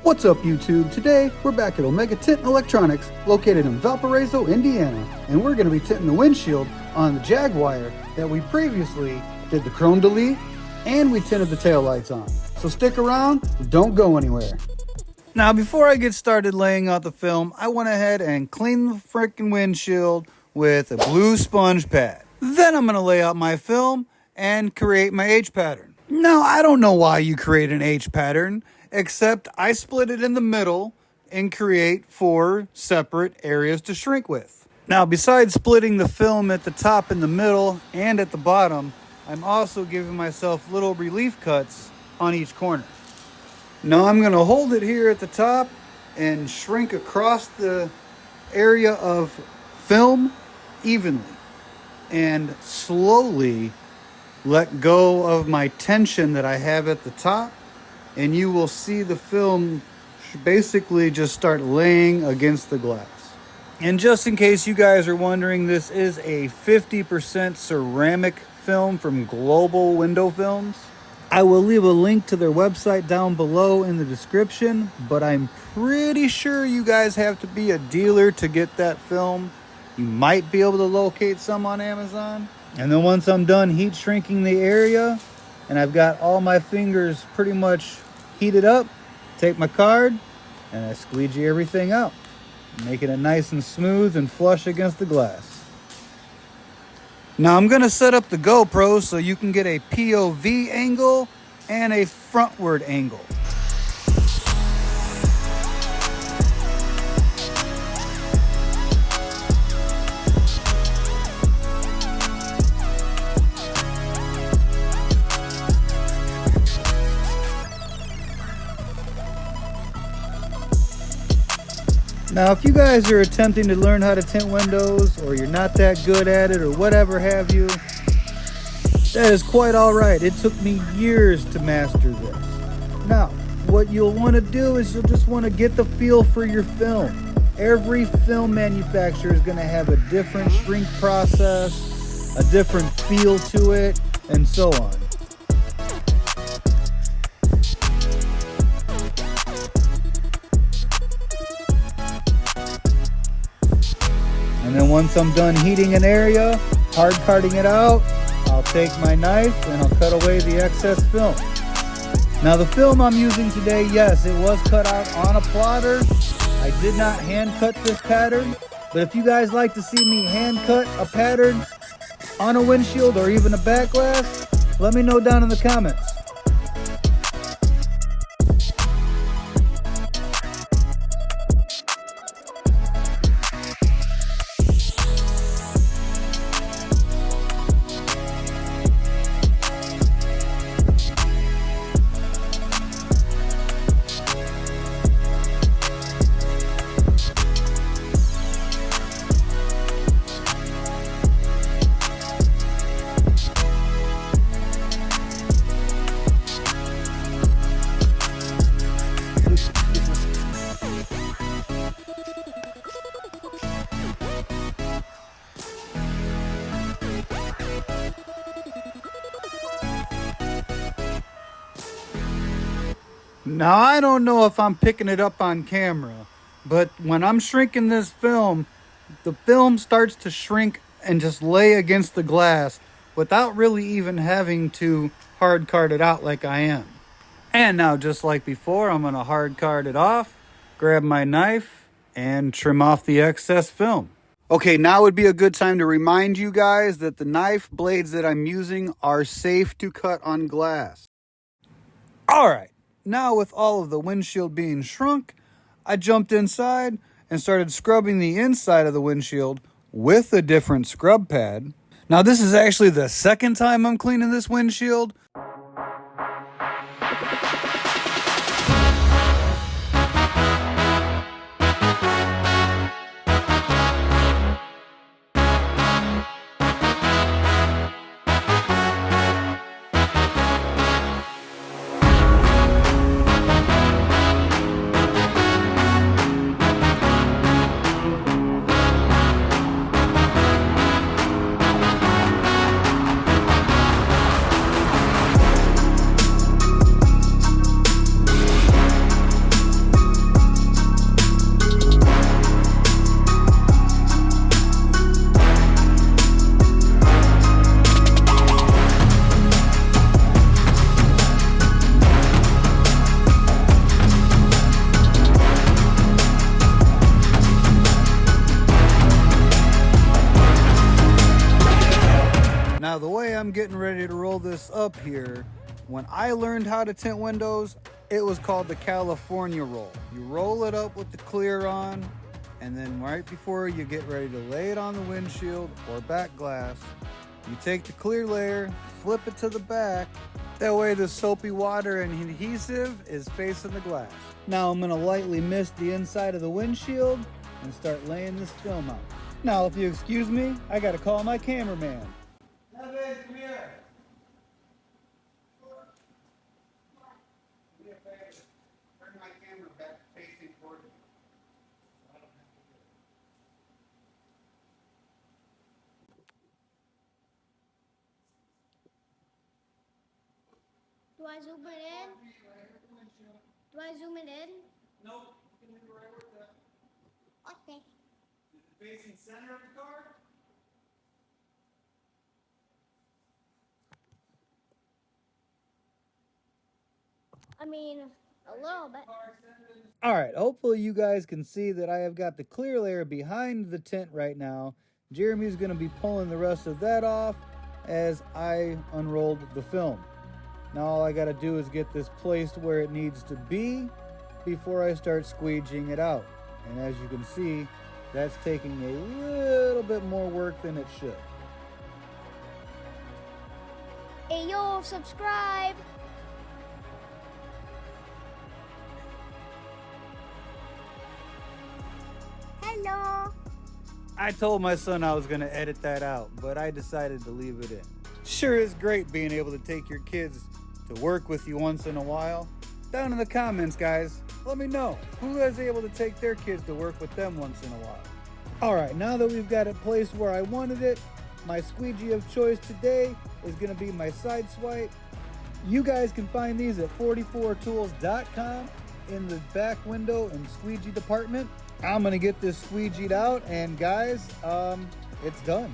What's up, YouTube? Today, we're back at Omega Tint Electronics, located in Valparaiso, Indiana, and we're going to be tinting the windshield on the Jaguar that we previously did the chrome delete, and we tinted the taillights on. So stick around, don't go anywhere. Now, before I get started laying out the film, I went ahead and cleaned the freaking windshield with a blue sponge pad. Then I'm going to lay out my film and create my H pattern. Now, I don't know why you create an H pattern, except I split it in the middle and create 4 separate areas to shrink with. Now, besides splitting the film at the top in the middle and at the bottom, I'm also giving myself little relief cuts on each corner. Now I'm going to hold it here at the top and shrink across the area of film evenly and slowly let go of my tension that I have at the top, and you will see the film basically just start laying against the glass. And just in case you guys are wondering, this is a 50% ceramic film from Global Window Films. I will leave a link to their website down below in the description, but I'm pretty sure you guys have to be a dealer to get that film. You might be able to locate some on Amazon. And then once I'm done heat shrinking the area and I've got all my fingers pretty much heated up, take my card and I squeegee everything out, making it nice and smooth and flush against the glass. Now I'm going to set up the GoPro so you can get a POV angle and a frontward angle. Now, if you guys are attempting to learn how to tint windows, or you're not that good at it, or whatever have you, that is quite alright. It took me years to master this. Now, what you'll want to do is you'll just want to get the feel for your film. Every film manufacturer is going to have a different shrink process, a different feel to it, and so on. And then once I'm done heating an area, hard carding it out, I'll take my knife and I'll cut away the excess film. Now the film I'm using today, yes, it was cut out on a plotter. I did not hand cut this pattern, but if you guys like to see me hand cut a pattern on a windshield or even a back glass, let me know down in the comments. Now, I don't know if I'm picking it up on camera, but when I'm shrinking this film, the film starts to shrink and just lay against the glass without really even having to hard card it out like I am. And now, just like before, I'm going to hard card it off, grab my knife, and trim off the excess film. Okay, now would be a good time to remind you guys that the knife blades that I'm using are safe to cut on glass. All right. Now, with all of the windshield being shrunk, I jumped inside and started scrubbing the inside of the windshield with a different scrub pad. Now, this is actually the second time I'm cleaning this windshield. getting ready to roll this up here, when I learned how to tint windows, it was called the California roll. You roll it up with the clear on, and then right before you get ready to lay it on the windshield or back glass, you take the clear layer, flip it to the back. That way the soapy water and adhesive is facing the glass. Now I'm gonna lightly mist the inside of the windshield and start laying this film out. Now if you excuse me, I gotta call my cameraman. Evan, come here. Do me a favor. Turn my camera back facing toward me. Do I zoom it in? Do I zoom it in? Nope. You can leave it right where it's at. Okay. Is it facing center of the car? I mean, a little bit. All right, hopefully you guys can see that I have got the clear layer behind the tint right now. Jeremy's going to be pulling the rest of that off as I unrolled the film. Now all I got to do is get this placed where it needs to be before I start squeegeeing it out. And as you can see, that's taking a little bit more work than it should. Hey, yo, subscribe. Hello. I told my son I was going to edit that out, but I decided to leave it in. Sure is great being able to take your kids to work with you once in a while. Down in the comments, guys, let me know who is able to take their kids to work with them once in a while. All right, now that we've got it placed where I wanted it, my squeegee of choice today is going to be my side swipe. You guys can find these at 44tools.com in the back window and squeegee department. I'm going to get this squeegeed out, and guys, it's done.